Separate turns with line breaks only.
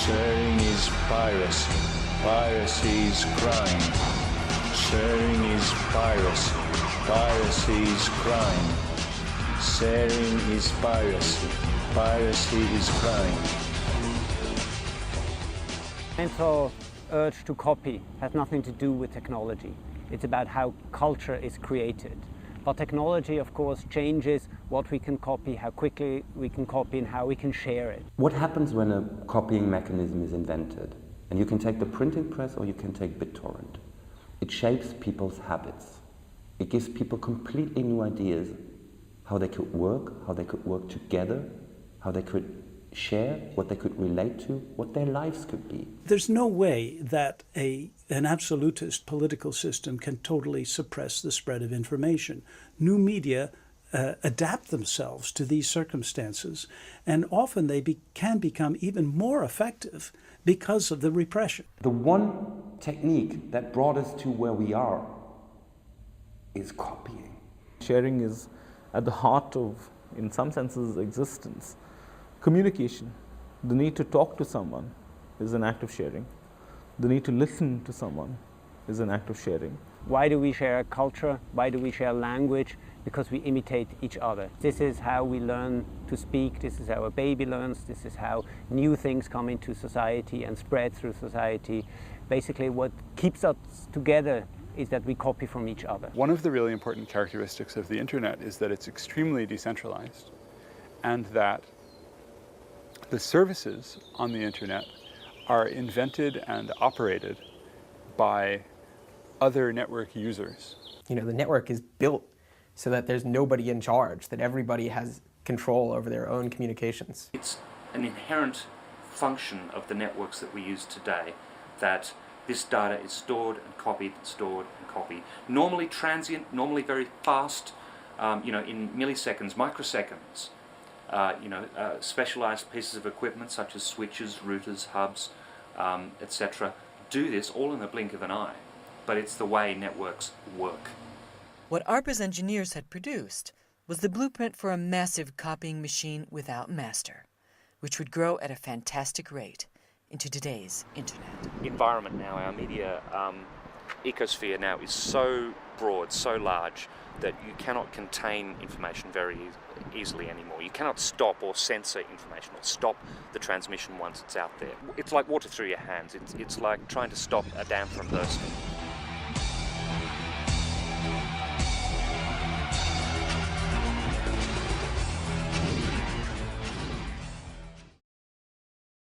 Sharing is piracy. Piracy is crime. Sharing is piracy. Piracy is crime. Sharing is piracy. Piracy is crime.
Mental urge to copy has nothing to do with technology. It's about how culture is created. But technology, of course, changes what we can copy, how quickly we can copy, and how we can share it.
What happens when a copying mechanism is invented? And you can take the printing press or you can take BitTorrent. It shapes people's habits. It gives people completely new ideas how they could work together, how they could share, what they could relate to, what their lives could be.
There's no way that an absolutist political system can totally suppress the spread of information. New media adapt themselves to these circumstances, and often they can become even more effective because of the repression.
The one technique that brought us to where we are is copying.
Sharing is at the heart of, in some senses, existence. Communication, the need to talk to someone is an act of sharing. The need to listen to someone is an act of sharing.
Why do we share culture? Why do we share language? Because we imitate each other. This is how we learn to speak. This is how a baby learns. This is how new things come into society and spread through society. Basically, what keeps us together is that we copy from each other.
One of the really important characteristics of the internet is that it's extremely decentralized, and that the services on the internet are invented and operated by other network users.
You know, the network is built so that there's nobody in charge, that everybody has control over their own communications.
It's an inherent function of the networks that we use today that this data is stored and copied, stored and copied. Normally transient, normally very fast, in milliseconds, microseconds. Specialized pieces of equipment such as switches, routers, hubs, etc. do this all in the blink of an eye, but it's the way networks work.
What ARPA's engineers had produced was the blueprint for a massive copying machine without master, which would grow at a fantastic rate into today's internet.
Environment now, our media ecosphere now is so broad, so large, that you cannot contain information very easily anymore. You cannot stop or censor information or stop the transmission once it's out there. It's like water through your hands. It's like trying to stop a dam from bursting.